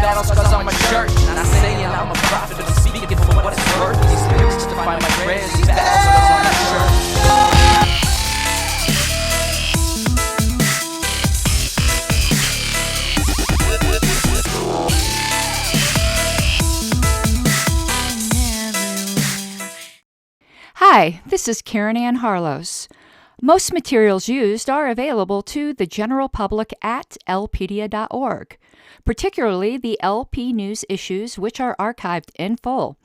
battles cause I'm a church. Not saying I'm a prophet, but speaking for what it's worth. These lyrics to find my prayers. These battles cause I'm a church. Hi, this is Karen Ann Harlos. Most materials used are available to the general public at lpedia.org, particularly the LP News issues, which are archived in full.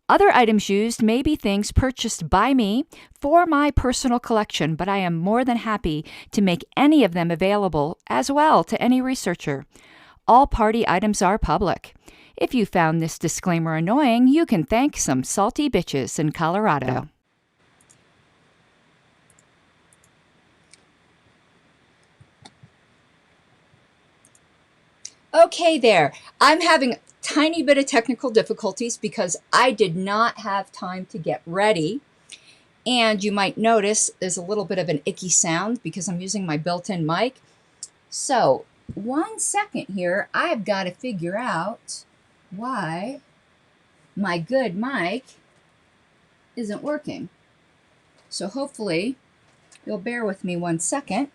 Other items used may be things purchased by me for my personal collection, but I am more than happy to make any of them available as well to any researcher. All party items are public. If you found this disclaimer annoying, you can thank some salty bitches in Colorado. Okay there. I'm having a tiny bit of technical difficulties because I did not have time to get ready. And you might notice there's a little bit of an icky sound because I'm using my built-in mic. So, 1 second here. I've got to figure out why my good mic isn't working. So hopefully you'll bear with me 1 second.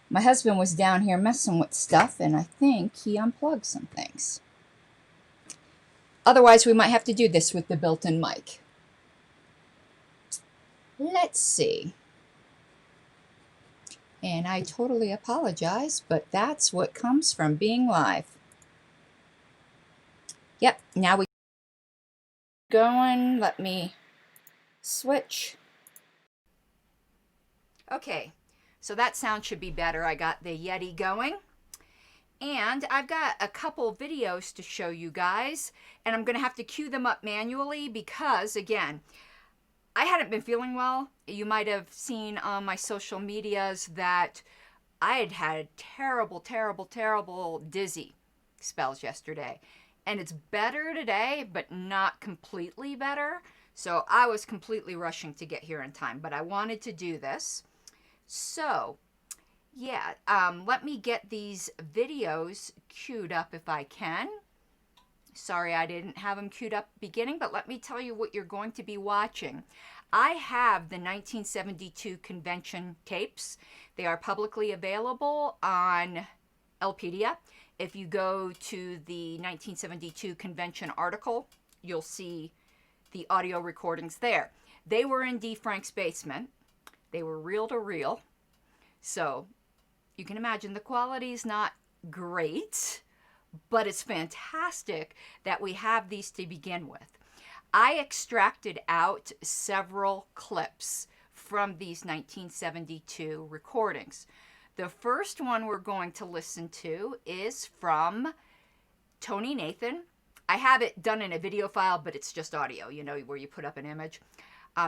My husband was down here messing with stuff, and I think he unplugged some things. Otherwise, we might have to do this with the built-in mic. Let's see. And I totally apologize, but that's what comes from being live. Yep, now we going. Let me switch. Okay. So that sound should be better. I got the Yeti going. And I've got a couple videos to show you guys. And I'm going to have to cue them up manually because, again, I hadn't been feeling well. You might have seen on my social medias that I had had terrible dizzy spells yesterday. And it's better today, but not completely better. So I was completely rushing to get here in time. But I wanted to do this. So, yeah, let me get these videos queued up if I can. Sorry I didn't have them queued up at the beginning, but let me tell you what you're going to be watching. I have the 1972 convention tapes. They are publicly available on Lpedia. If you go to the 1972 convention article, you'll see the audio recordings there. They were in D. Frank's basement. They were reel to reel. So you can imagine the quality is not great, but it's fantastic that we have these to begin with. I extracted out several clips from these 1972 recordings. The first one we're going to listen to is from Tony Nathan. I have it done in a video file, but it's just audio, you know, where you put up an image.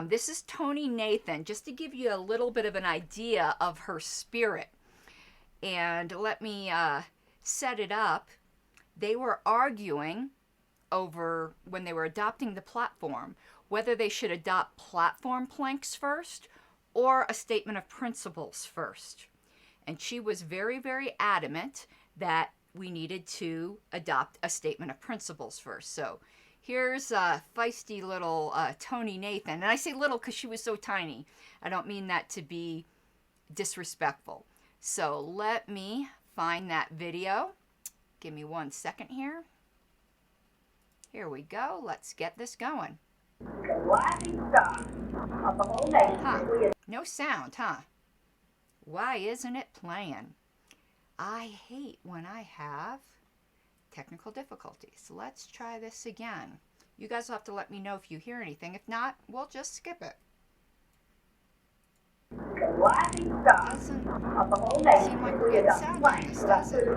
This is Tony Nathan, just to give you a little bit of an idea of her spirit. And let me set it up. They were arguing over, when they were adopting the platform, whether they should adopt platform planks first or a statement of principles first. And she was very adamant that we needed to adopt a statement of principles first. So here's a feisty little Tony Nathan. And I say little because she was so tiny. I don't mean that to be disrespectful. So let me find that video. Give me 1 second here. Here we go. Let's get this going. Huh. No sound, huh? Why isn't it playing? I hate when I have technical difficulties. Let's try this again. You guys will have to let me know if you hear anything. If not, we'll just skip it. Doesn't seem like we're getting sound on this, does it?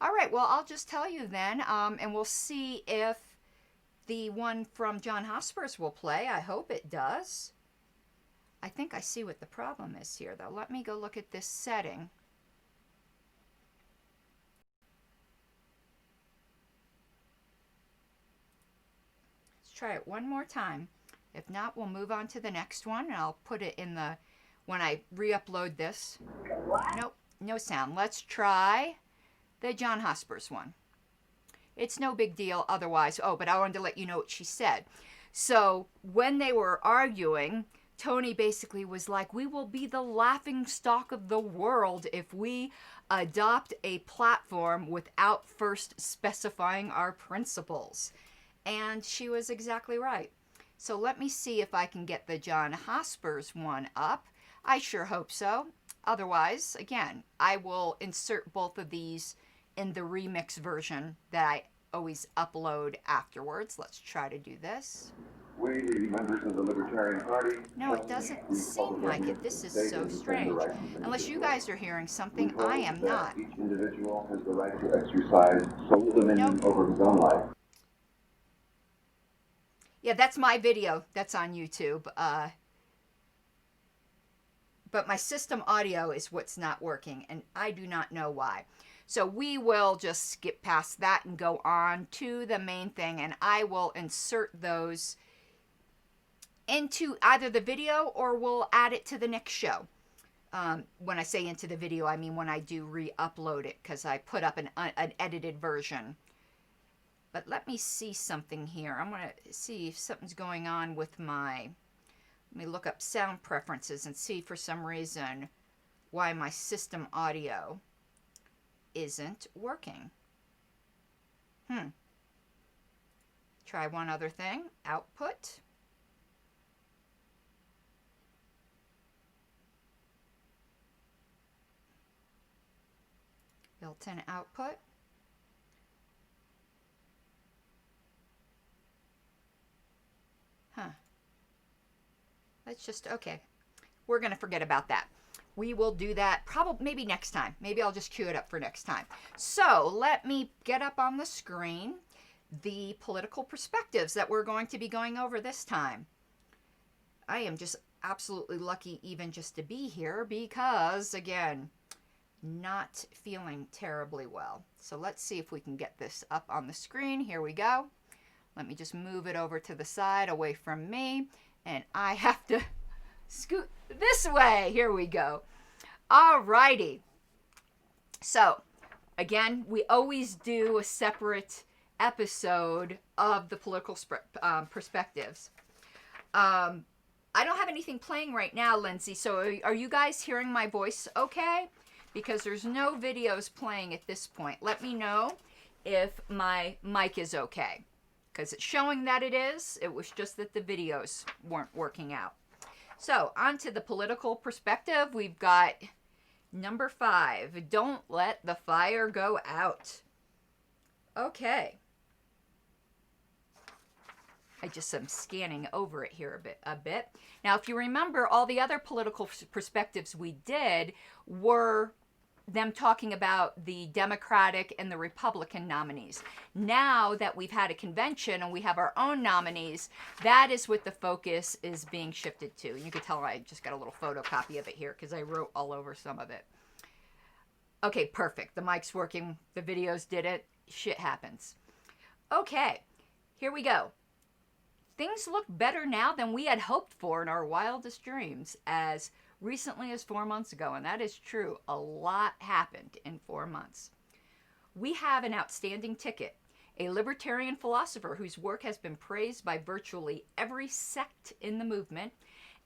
All right, well, I'll just tell you then, and we'll see if the one from John Hospice will play. I hope it does. I think I see what the problem is here, though. Let me go look at this setting. Let's try it one more time. If not, we'll move on to the next one, and I'll put it in the, when I re-upload this. Nope, no sound. Let's try the John Hospice one. It's no big deal otherwise. Oh, but I wanted to let you know what she said. So when they were arguing, Tony basically was like, we will be the laughing stock of the world if we adopt a platform without first specifying our principles. And she was exactly right. So let me see if I can get the John Hospice one up. I sure hope so. Otherwise, again, I will insert both of these in the remix version that I always upload afterwards. Let's try to do this. We, the members of the Libertarian Party... No, it doesn't seem like it. This is so strange. Unless you guys are hearing something, I am not. Each individual has the right to exercise sole dominion over his own life. Yeah, that's my video. That's on YouTube. But my system audio is what's not working, and I do not know why. So we will just skip past that and go on to the main thing, and I will insert those into either the video or we'll add it to the next show. When I say into the video, I mean when I do re-upload it, because I put up an edited version. But let me see something here. I'm going to see if something's going on with my... Let me look up sound preferences and see for some reason why my system audio isn't working. Try one other thing. Output. Built-in output. Let's just, okay. We're going to forget about that. We will do that probably maybe next time. Maybe I'll just cue it up for next time. So let me get up on the screen the political perspectives that we're going to be going over this time. I am just absolutely lucky even just to be here because, again, not feeling terribly well. So let's see if we can get this up on the screen. Here we go. Let me just move it over to the side away from me. And I have to scoot this way. Here we go. Alrighty. So, again, we always do a separate episode of the political perspectives. I don't have anything playing right now, Lindsay. So are you guys hearing my voice okay? Because there's no videos playing at this point. Let me know if my mic is okay. Because it's showing that it is. It was just that the videos weren't working out. So, on to the political perspective. We've got number 5. Don't let the fire go out. Okay. I just am scanning over it here a bit. Now, if you remember, all the other political perspectives we did were them talking about the Democratic and the Republican nominees. Now that we've had a convention and we have our own nominees, that is what the focus is being shifted to. You can tell I just got a little photocopy of it here because I wrote all over some of it. Okay, perfect. The mic's working. The videos did it. Shit happens. Okay, here we go. Things look better now than we had hoped for in our wildest dreams as recently as 4 months ago, and that is true. A lot happened in 4 months. We have an outstanding ticket, a libertarian philosopher whose work has been praised by virtually every sect in the movement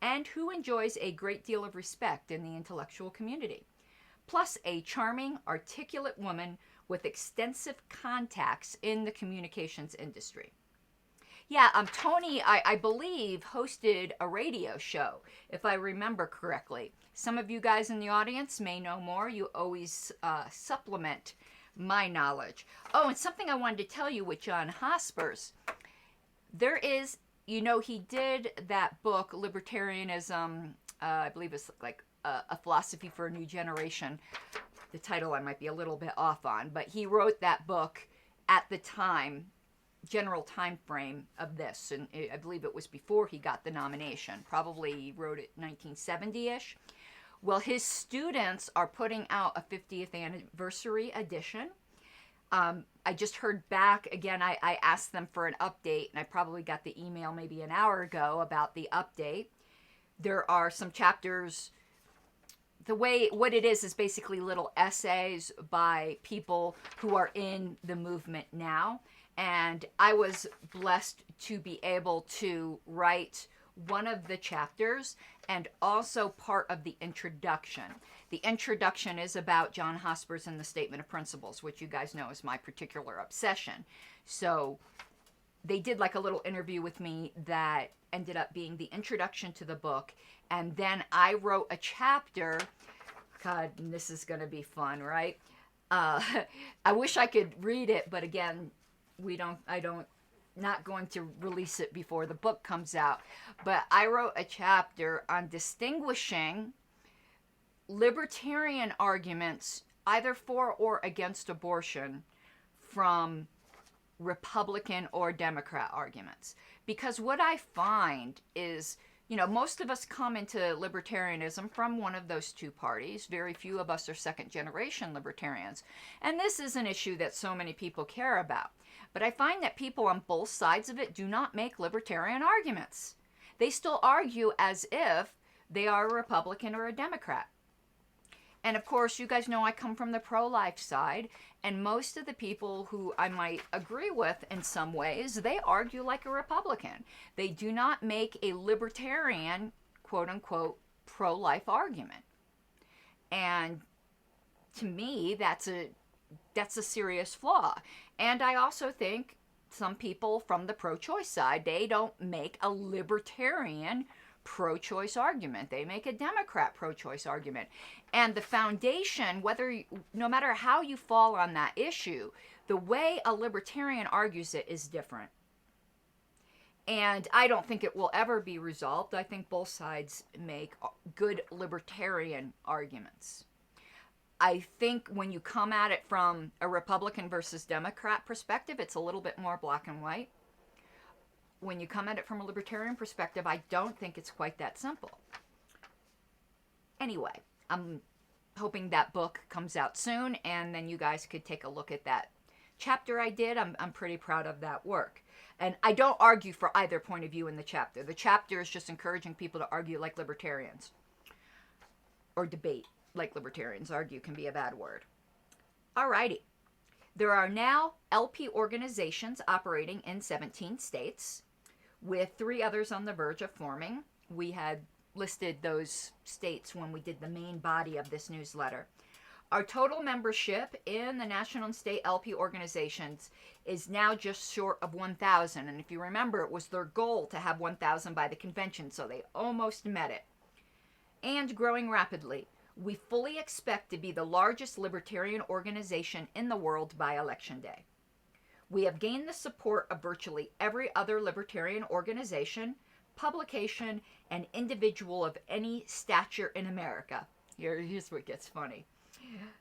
and who enjoys a great deal of respect in the intellectual community, plus a charming, articulate woman with extensive contacts in the communications industry. Yeah, Tony, I believe, hosted a radio show, if I remember correctly. Some of you guys in the audience may know more. You always supplement my knowledge. Oh, and something I wanted to tell you with John Hospice. There is, you know, he did that book, Libertarianism, I believe it's like a philosophy for a new generation. The title I might be a little bit off on, but he wrote that book at the time, general time frame of this, and I believe it was before he got the nomination. Probably he wrote it 1970-ish. Well, his students are putting out a 50th anniversary edition. I just heard back again. I asked them for an update, and I probably got the email maybe an hour ago about the update. There are some chapters what it is basically little essays by people who are in the movement now. And I was blessed to be able to write one of the chapters and also part of the introduction. The introduction is about John Hospice and the Statement of Principles, which you guys know is my particular obsession. So they did like a little interview with me that ended up being the introduction to the book. And then I wrote a chapter. God, this is going to be fun, right? I wish I could read it, but again, not going to release it before the book comes out. But I wrote a chapter on distinguishing libertarian arguments, either for or against abortion, from Republican or Democrat arguments. Because what I find is, most of us come into libertarianism from one of those two parties. Very few of us are second-generation libertarians. And this is an issue that so many people care about. But I find that people on both sides of it do not make libertarian arguments. They still argue as if they are a Republican or a Democrat. And of course, you guys know I come from the pro-life side, and most of the people who I might agree with in some ways, they argue like a Republican. They do not make a libertarian, quote-unquote, pro-life argument. And to me, that's a serious flaw. And I also think some people from the pro-choice side, they don't make a libertarian pro-choice argument. They make a Democrat pro-choice argument. And the foundation, no matter how you fall on that issue, the way a libertarian argues it is different. And I don't think it will ever be resolved. I think both sides make good libertarian arguments. I think when you come at it from a Republican versus Democrat perspective, it's a little bit more black and white. When you come at it from a libertarian perspective, I don't think it's quite that simple. Anyway, I'm hoping that book comes out soon, and then you guys could take a look at that chapter I did. I'm pretty proud of that work. And I don't argue for either point of view in the chapter. The chapter is just encouraging people to argue like libertarians. Or debate like libertarians. Argue can be a bad word. Alrighty. There are now LP organizations operating in 17 states, with 3 others on the verge of forming. We had listed those states when we did the main body of this newsletter. Our total membership in the national and state LP organizations is now just short of 1,000. And if you remember, it was their goal to have 1,000 by the convention, so they almost met it. And growing rapidly. We fully expect to be the largest libertarian organization in the world by Election Day. We have gained the support of virtually every other libertarian organization, publication, and individual of any stature in America. Here's what gets funny.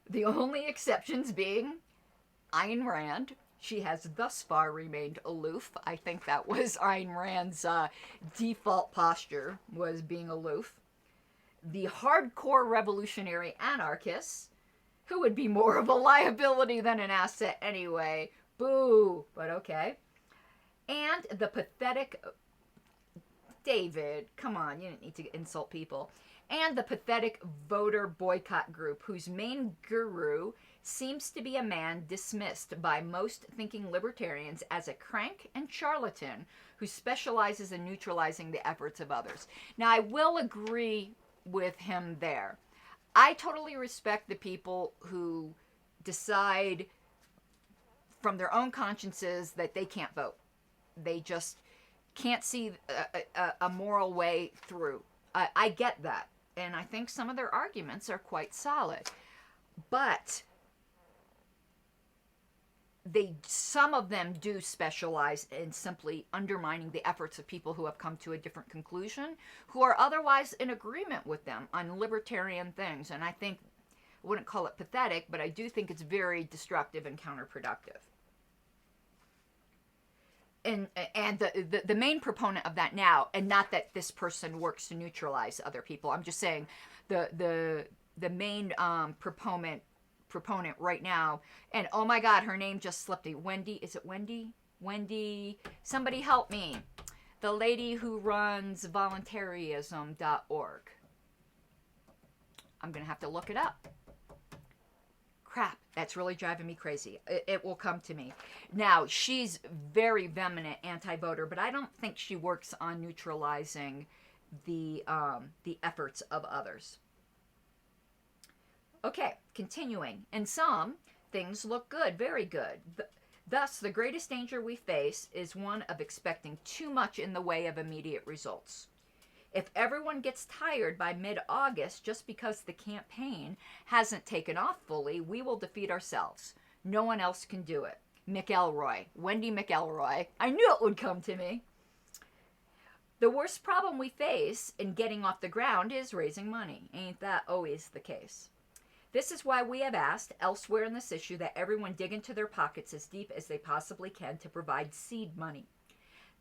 The only exceptions being Ayn Rand. She has thus far remained aloof. I think that was Ayn Rand's default posture, was being aloof. The hardcore revolutionary anarchists, who would be more of a liability than an asset anyway. Boo, but okay. And the pathetic, David, come on, you didn't need to insult people. And the pathetic voter boycott group, whose main guru seems to be a man dismissed by most thinking libertarians as a crank and charlatan who specializes in neutralizing the efforts of others. Now, I will agree with him there. I totally respect the people who decide from their own consciences that they can't vote. They just can't see a moral way through. I get that. And I think some of their arguments are quite solid. But some of them do specialize in simply undermining the efforts of people who have come to a different conclusion, who are otherwise in agreement with them on libertarian things. And I think, I wouldn't call it pathetic, but I do think it's very destructive and counterproductive. And the main proponent of that now, and not that this person works to neutralize other people, I'm just saying the main proponent right now, and oh my God, her name just slipped me. Wendy, is it Wendy? Wendy, somebody help me. The lady who runs voluntarism.org. I'm going to have to look it up. Crap, that's really driving me crazy. It will come to me. Now, she's very vehement anti-voter, but I don't think she works on neutralizing the efforts of others. Okay, continuing. In some, things look good, very good. Thus, the greatest danger we face is one of expecting too much in the way of immediate results. If everyone gets tired by mid-August just because the campaign hasn't taken off fully, we will defeat ourselves. No one else can do it. McElroy. Wendy McElroy. I knew it would come to me. The worst problem we face in getting off the ground is raising money. Ain't that always the case? This is why we have asked elsewhere in this issue that everyone dig into their pockets as deep as they possibly can to provide seed money.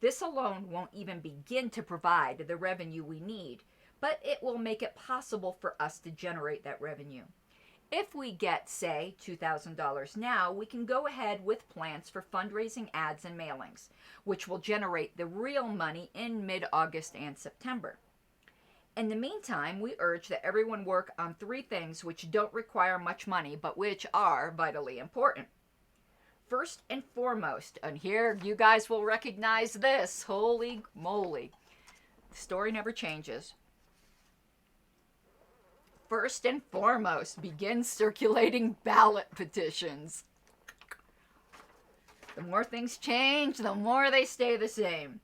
This alone won't even begin to provide the revenue we need, but it will make it possible for us to generate that revenue. If we get, say, $2,000 now, we can go ahead with plans for fundraising ads and mailings, which will generate the real money in mid-August and September. In the meantime, we urge that everyone work on 3 things which don't require much money, but which are vitally important. First and foremost, and here you guys will recognize this, holy moly, the story never changes. First and foremost, begin circulating ballot petitions. The more things change, the more they stay the same.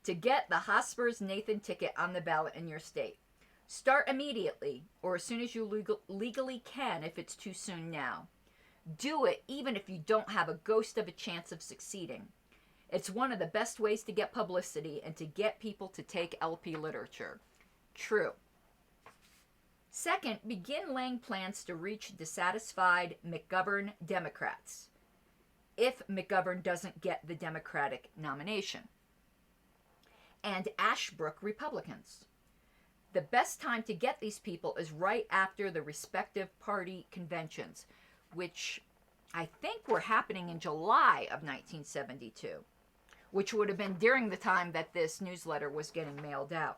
To get the Hospice Nathan ticket on the ballot in your state. Start immediately, or as soon as you legally can if it's too soon now. Do it even if you don't have a ghost of a chance of succeeding. It's one of the best ways to get publicity and to get people to take LP literature. True. Second, begin laying plans to reach dissatisfied McGovern Democrats if McGovern doesn't get the Democratic nomination, and Ashbrook Republicans. The best time to get these people is right after the respective party conventions, which I think were happening in July of 1972, which would have been during the time that this newsletter was getting mailed out.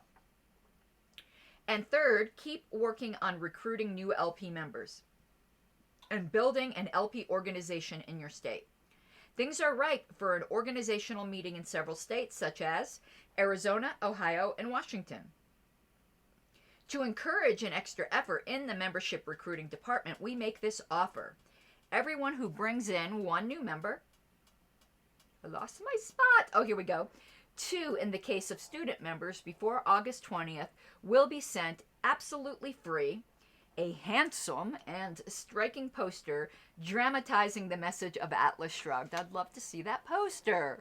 And third, keep working on recruiting new LP members and building an LP organization in your state. Things are ripe for an organizational meeting in several states, such as Arizona, Ohio, and Washington. To encourage an extra effort in the membership recruiting department, we make this offer. Everyone who brings in 1 new member, I lost my spot. Oh, here we go. 2, in the case of student members, before August 20th, will be sent absolutely free a handsome and striking poster dramatizing the message of Atlas Shrugged. I'd love to see that poster.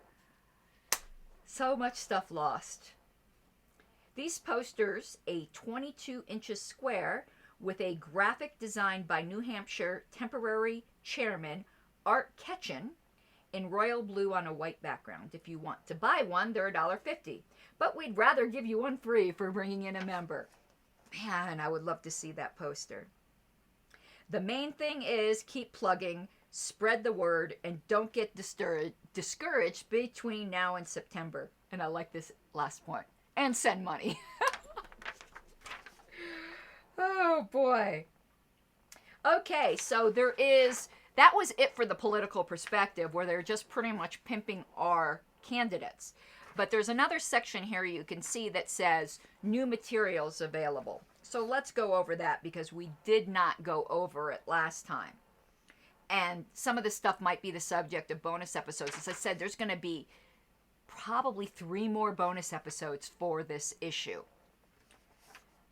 So much stuff lost. These posters, a 22 inches square with a graphic designed by New Hampshire temporary chairman Art Ketchen in royal blue on a white background. If you want to buy one, they're $1.50. But we'd rather give you one free for bringing in a member. Man, I would love to see that poster. The main thing is keep plugging, spread the word, and don't get discouraged between now and September. And I like this last point. And send money. Oh, boy. Okay, so that was it for the political perspective, where they're just pretty much pimping our candidates. But there's another section here you can see that says new materials available. So let's go over that because we did not go over it last time. And some of this stuff might be the subject of bonus episodes. As I said, there's going to be probably 3 more bonus episodes for this issue.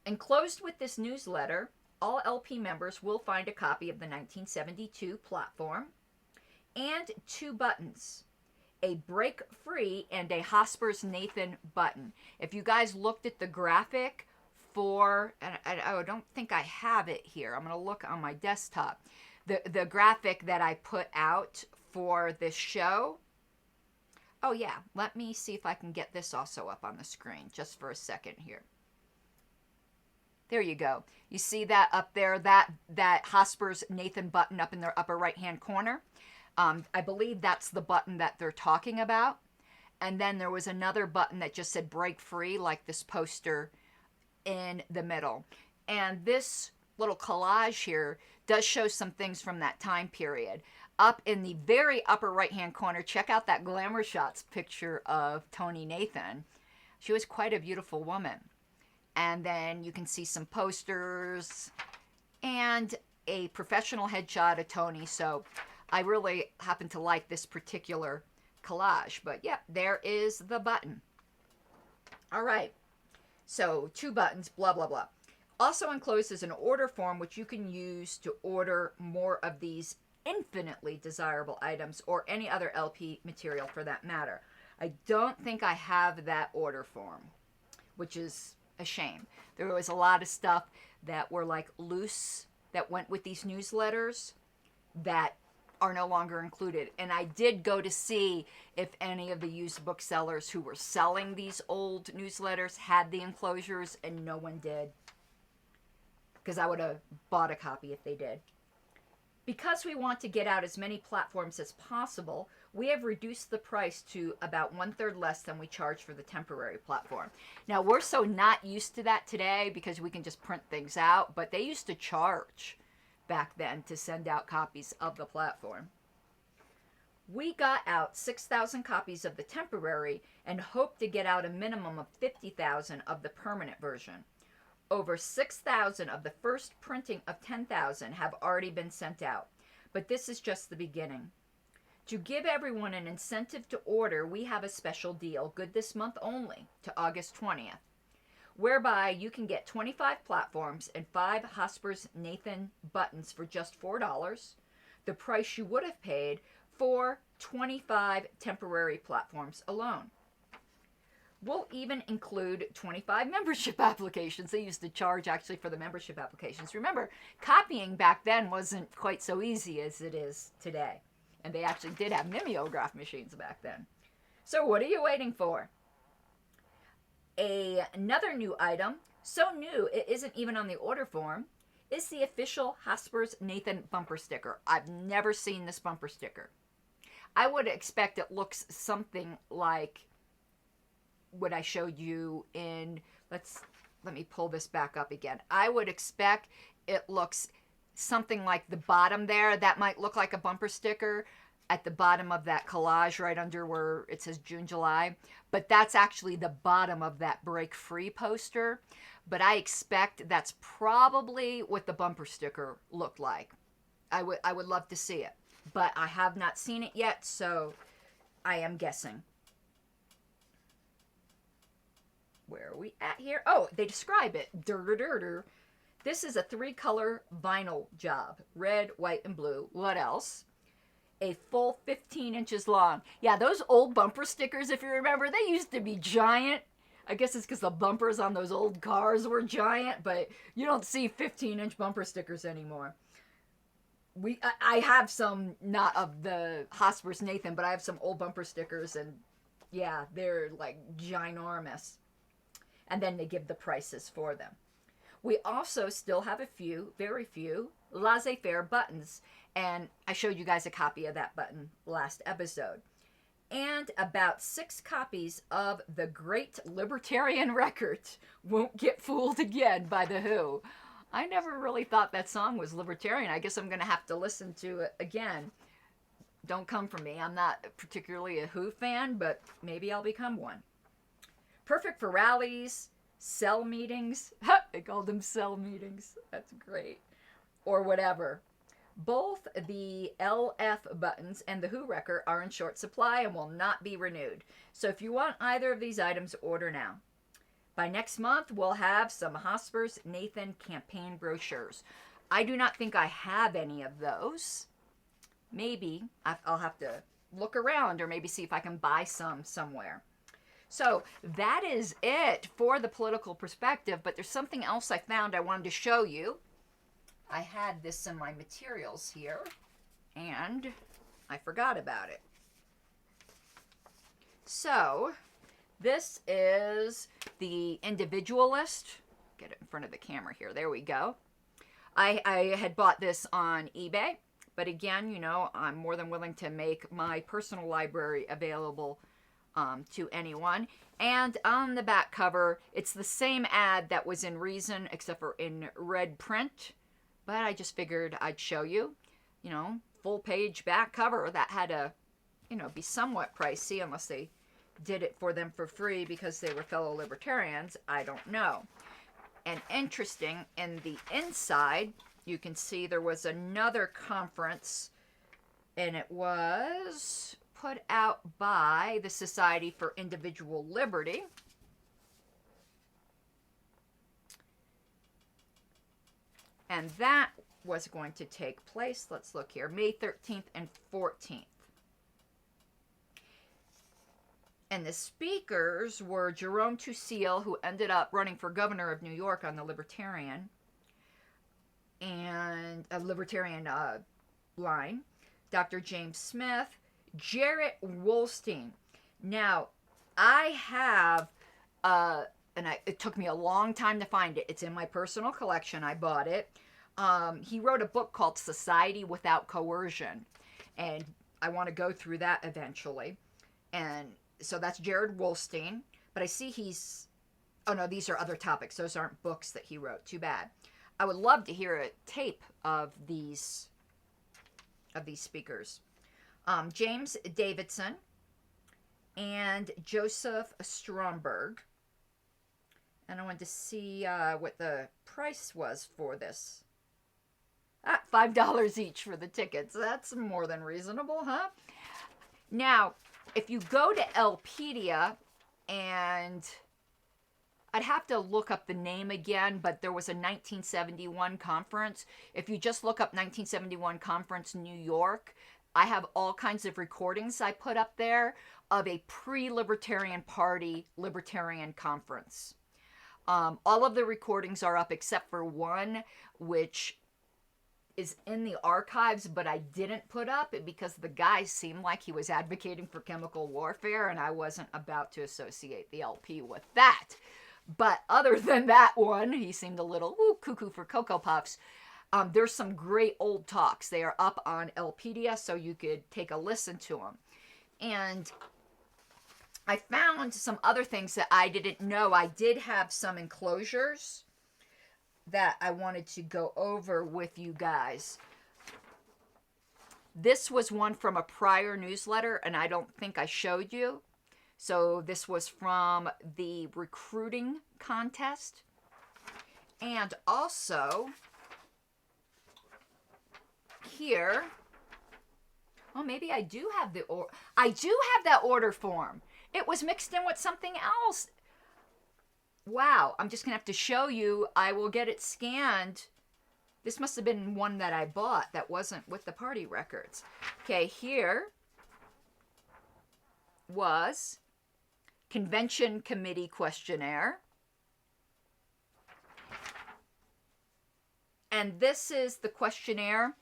Enclosed with this newsletter, all LP members will find a copy of the 1972 platform and 2 buttons. A break free and a Hospice Nathan button. If you guys looked at the graphic for, and I don't think I have it here. I'm going to look on my desktop. The graphic that I put out for this show. Oh yeah, let me see if I can get this also up on the screen just for a second here. There you go. You see that up there, that Hospice Nathan button up in their upper right-hand corner? I believe that's the button that they're talking about. And then there was another button that just said break free, like this poster in the middle. And this little collage here does show some things from that time period. Up in the very upper right-hand corner, check out that Glamour Shots picture of Toni Nathan. She was quite a beautiful woman. And then you can see some posters and a professional headshot of Toni. So I really happen to like this particular collage. But yeah, there is the button. All right. So 2 buttons, blah, blah, blah. Also enclosed is an order form which you can use to order more of these infinitely desirable items or any other LP material for that matter. I don't think I have that order form, which is a shame. There was a lot of stuff that were like loose that went with these newsletters that are no longer included. And I did go to see if any of the used booksellers who were selling these old newsletters had the enclosures, and no one did. Because I would have bought a copy if they did. Because we want to get out as many platforms as possible, we have reduced the price to about 1/3 less than we charge for the temporary platform. Now, we're so not used to that today because we can just print things out, but they used to charge back then to send out copies of the platform. We got out 6,000 copies of the temporary and hope to get out a minimum of 50,000 of the permanent version. Over 6,000 of the first printing of 10,000 have already been sent out, but this is just the beginning. To give everyone an incentive to order, we have a special deal, good this month only, to August 20th, whereby you can get 25 platforms and 5 Hospice Nathan buttons for just $4, the price you would have paid for 25 temporary platforms alone. We'll even include 25 membership applications. They used to charge actually for the membership applications. Remember, copying back then wasn't quite so easy as it is today. And they actually did have mimeograph machines back then. So what are you waiting for? Another new item, so new it isn't even on the order form, is the official Hospice Nathan bumper sticker. I've never seen this bumper sticker. I would expect it looks something like what I showed you in, let me pull this back up again. I would expect it looks something like the bottom there. That might look like a bumper sticker at the bottom of that collage right under where it says June, July. But that's actually the bottom of that Break Free poster. But I expect that's probably what the bumper sticker looked like. I would love to see it. But I have not seen it yet, so I am guessing. Where are we at here? Oh, they describe it. This is a 3-color vinyl job. Red, white, and blue. What else? A full 15 inches long. Yeah, those old bumper stickers, if you remember, they used to be giant. I guess it's because the bumpers on those old cars were giant, but you don't see 15-inch bumper stickers anymore. I have some, not of the Hospice Nathan, but I have some old bumper stickers, and yeah, they're like ginormous. And then they give the prices for them. We also still have a few, very few, laissez-faire buttons. And I showed you guys a copy of that button last episode. And about 6 copies of The Great Libertarian Record, Won't Get Fooled Again by The Who. I never really thought that song was libertarian. I guess I'm going to have to listen to it again. Don't come for me. I'm not particularly a Who fan, but maybe I'll become one. Perfect for rallies, cell meetings. They called them cell meetings. That's great. Or whatever. Both the LF buttons and the Who record are in short supply and will not be renewed. So if you want either of these items, order now. By next month, we'll have some Hospice Nathan campaign brochures. I do not think I have any of those. Maybe. I'll have to look around or maybe see if I can buy some somewhere. So that is it for the political perspective, but there's something else I found I wanted to show you. I had this in my materials here, and I forgot about it. So this is the Individualist. Get it in front of the camera here. There we go. I had bought this on eBay, but again, you know, I'm more than willing to make my personal library available to anyone. And on the back cover, it's the same ad that was in Reason, except for in red print, but I just figured I'd show you, full page back cover that had to, be somewhat pricey unless they did it for them for free because they were fellow libertarians. I don't know. And interesting, in the inside, you can see there was another conference, and it was put out by the Society for Individual Liberty. And that was going to take place, let's look here, May 13th and 14th. And the speakers were Jerome Tusil, who ended up running for governor of New York on the Libertarian, and a Libertarian line, Dr. James Smith, Jarrett Wolstein. Now, I have, it took me a long time to find it. It's in my personal collection. I bought it. He wrote a book called Society Without Coercion, and I want to go through that eventually. And so that's Jared Wolstein, but I see he's, oh no, these are other topics. Those aren't books that he wrote. Too bad. I would love to hear a tape of these speakers. James Davidson and Joseph Stromberg. And I wanted to see what the price was for this. $5 each for the tickets. That's more than reasonable, huh? Now, if you go to Elpedia, and I'd have to look up the name again, but there was a 1971 conference. If you just look up 1971 conference New York, I have all kinds of recordings I put up there of a pre-Libertarian Party Libertarian conference. All of the recordings are up except for one, which is in the archives, but I didn't put up because the guy seemed like he was advocating for chemical warfare, and I wasn't about to associate the LP with that. But other than that one, he seemed a little cuckoo for Cocoa Puffs. There's some great old talks. They are up on Elpedia, so you could take a listen to them. And I found some other things that I didn't know. I did have some enclosures that I wanted to go over with you guys. This was one from a prior newsletter, and I don't think I showed you. So this was from the recruiting contest. And also, here, oh, maybe I do have I do have that order form. It was mixed in with something else. Wow, I'm just going to have to show you. I will get it scanned. This must have been one that I bought that wasn't with the party records. Okay, here was Convention Committee Questionnaire. And this is the questionnaire.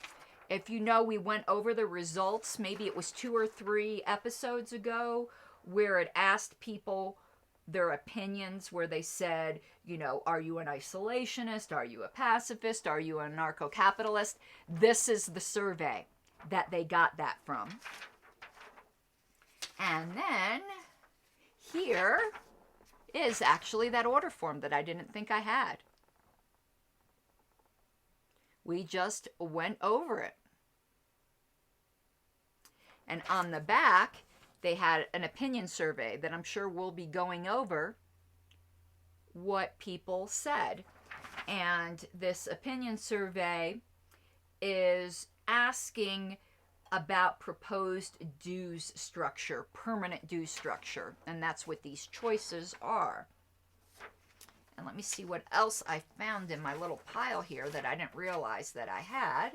If you know, we went over the results. Maybe it was 2 or 3 episodes ago where it asked people their opinions, where they said, are you an isolationist? Are you a pacifist? Are you a anarcho-capitalist? This is the survey that they got that from. And then here is actually that order form that I didn't think I had. We just went over it. And on the back, they had an opinion survey that I'm sure we'll be going over what people said. And this opinion survey is asking about proposed dues structure, permanent dues structure. And that's what these choices are. And let me see what else I found in my little pile here that I didn't realize that I had.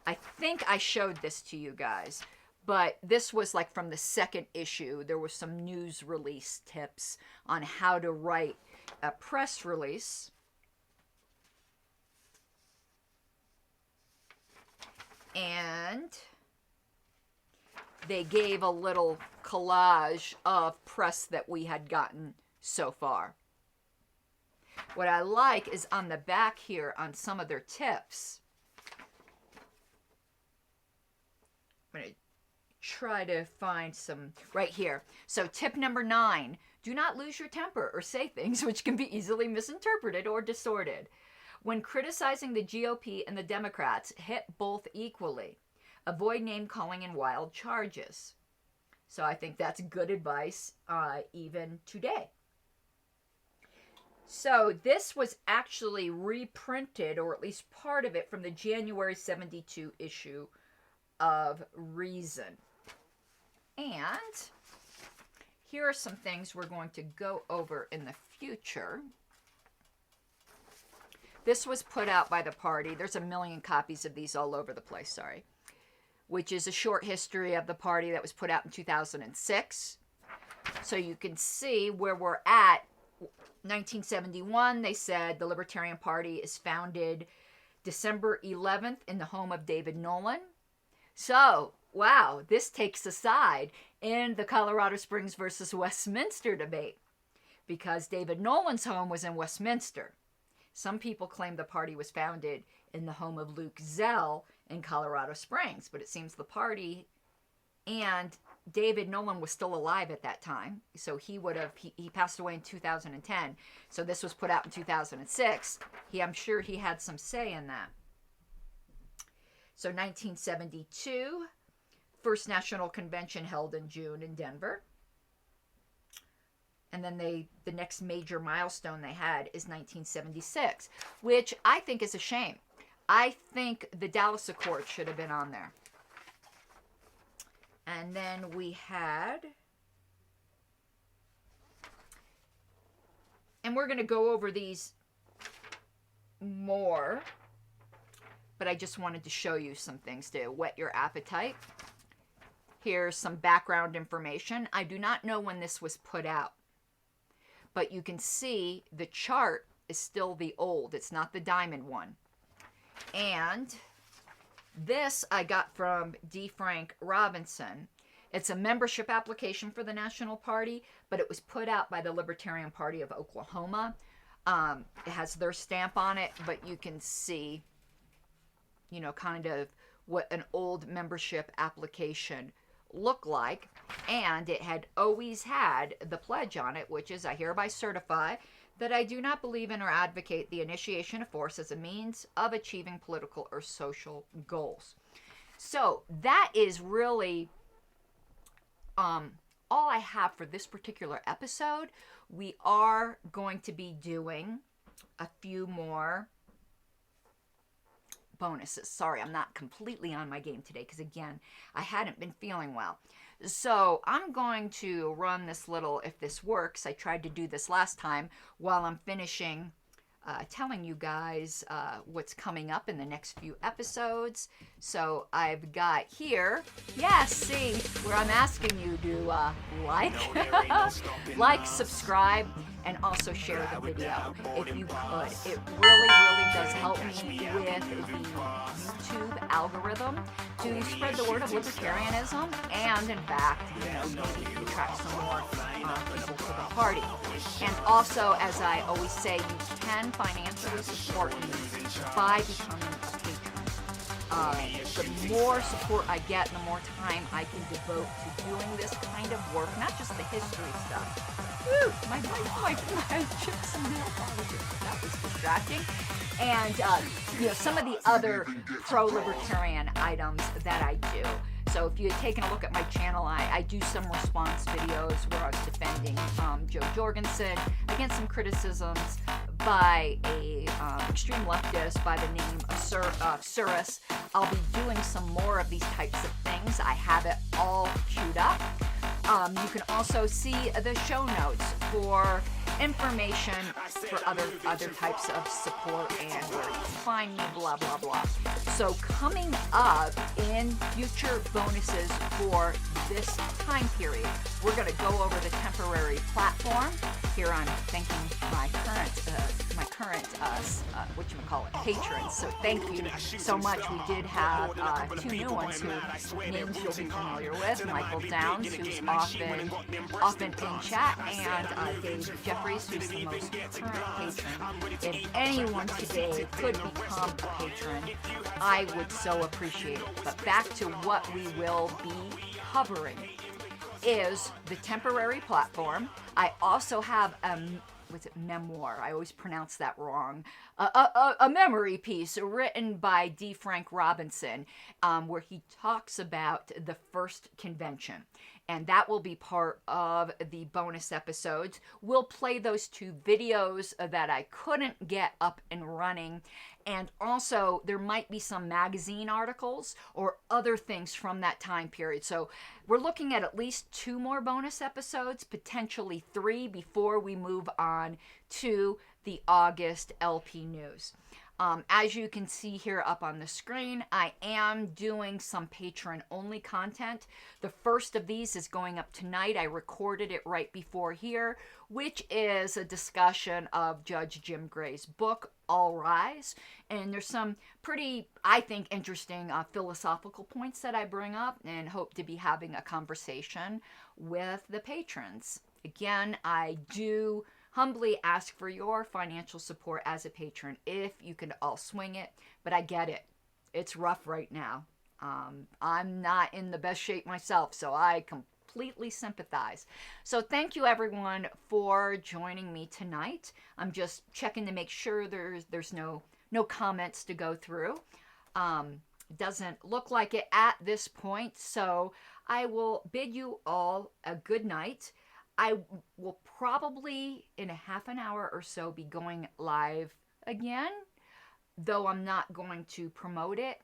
I think I showed this to you guys, but this was like from the second issue. There was some news release tips on how to write a press release. And they gave a little collage of press that we had gotten so far. What I like is on the back here on some of their tips. I'm going to try to find some right here. So tip number 9, Do not lose your temper or say things which can be easily misinterpreted or distorted. When criticizing the GOP and the Democrats, hit both equally. Avoid name-calling and wild charges. So I think that's good advice even today. So this was actually reprinted, or at least part of it, from the January 72 issue of Reason. And here are some things we're going to go over in the future. This was put out by the party. There's a million copies of these all over the place, sorry. Which is a short history of the party that was put out in 2006. So you can see where we're at. 1971, they said the Libertarian Party is founded December 11th in the home of David Nolan. So, wow, this takes a side in the Colorado Springs versus Westminster debate, because David Nolan's home was in Westminster. Some people claim the party was founded in the home of Luke Zell in Colorado Springs, but it seems the party and David Nolan was still alive at that time, so he passed away in 2010, so this was put out in 2006. I'm sure he had some say in that. So 1972, first national convention held in June in Denver. And then the next major milestone they had is 1976, which I think is a shame. I think the Dallas Accord should have been on there. And then we had, and we're going to go over these more, but I just wanted to show you some things to whet your appetite. Here's some background information. I do not know when this was put out, but you can see the chart is still the old. It's not the diamond one. And this I got from D. Frank Robinson. It's a membership application for the National Party, but it was put out by the Libertarian Party of Oklahoma. It has their stamp on it, but you can see, you know, kind of what an old membership application looked like. And it had always had the pledge on it, which is, I hereby certify that I do not believe in or advocate the initiation of force as a means of achieving political or social goals. So that is really all I have for this particular episode. We are going to be doing a few more bonuses. Sorry, I'm not completely on my game today because, again, I hadn't been feeling well. So I'm going to run this little, if this works, I tried to do this last time while I'm finishing telling you guys what's coming up in the next few episodes. So I've got here, yes, see, where I'm asking you to like, subscribe, and also share the video if you could. It really, really does help me with the YouTube algorithm to spread the word of libertarianism and, in fact, you know, maybe attract some more people to the party. And also, as I always say, you can financially support me by becoming a patron. The more support I get, the more time I can devote to doing this kind of work, not just the history stuff. Woo, my chips and nail polishes. That was distracting. And, you know, some of the other pro-libertarian items that I do. So if you had taken a look at my channel, I do some response videos where I was defending Joe Jorgensen against some criticisms by a extreme leftist by the name of Cirrus. I'll be doing some more of these types of things. I have it all queued up. You can also see the show notes for information for other types of support and where you can find me, blah, blah, blah. So coming up in future bonuses for this time period, we're going to go over the temporary platform. Here I'm thanking my current patrons. So thank you so much. We did have two new ones whose names you'll be familiar with. Michael Downs, who's often in chat, and Dave Jeffries, who's the most current patron. If anyone today could become a patron, I would so appreciate it. But back to what we will be covering. is the temporary platform. I also have was it memoir? I always pronounce that wrong. A memory piece written by D. Frank Robinson, where he talks about the first convention. And that will be part of the bonus episodes. We'll play those 2 videos that I couldn't get up and running. And also, there might be some magazine articles or other things from that time period. So we're looking at least 2 more bonus episodes, potentially 3, before we move on to the August LP news. As you can see here up on the screen, I am doing some Patron-only content. The first of these is going up tonight. I recorded it right before here, which is a discussion of Judge Jim Gray's book, All Rise. And there's some pretty, I think, interesting philosophical points that I bring up and hope to be having a conversation with the patrons. Again, I do humbly ask for your financial support as a patron if you can all swing it, but I get it. It's rough right now. I'm not in the best shape myself, so I completely sympathize. So thank you everyone for joining me tonight. I'm just checking to make sure there's no comments to go through. Doesn't look like it at this point, so I will bid you all a good night. I will probably, in a half an hour or so, be going live again, though I'm not going to promote it.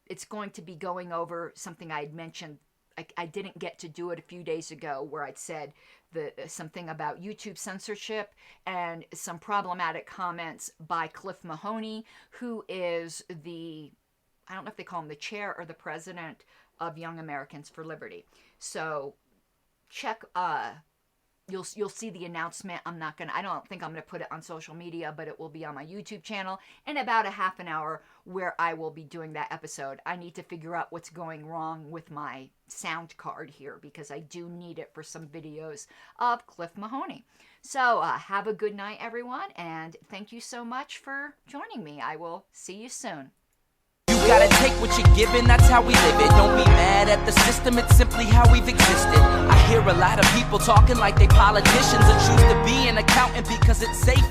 It's going to be going over something I had mentioned. I didn't get to do it a few days ago, where I'd said something about YouTube censorship and some problematic comments by Cliff Mahoney, who is I don't know if they call him the chair or the president of Young Americans for Liberty. So check, you'll see the announcement. I don't think I'm gonna put it on social media, but it will be on my YouTube channel in about a half an hour, where I will be doing that episode. I need to figure out what's going wrong with my sound card here, because I do need it for some videos of Cliff Mahoney. So have a good night, everyone, and thank you so much for joining me. I will see you soon. You gotta take what you're given, that's how we live it. Don't be mad at the system, it's simply how we've existed. I hear a lot of people talking like they politicians and choose to be an accountant because it's safe.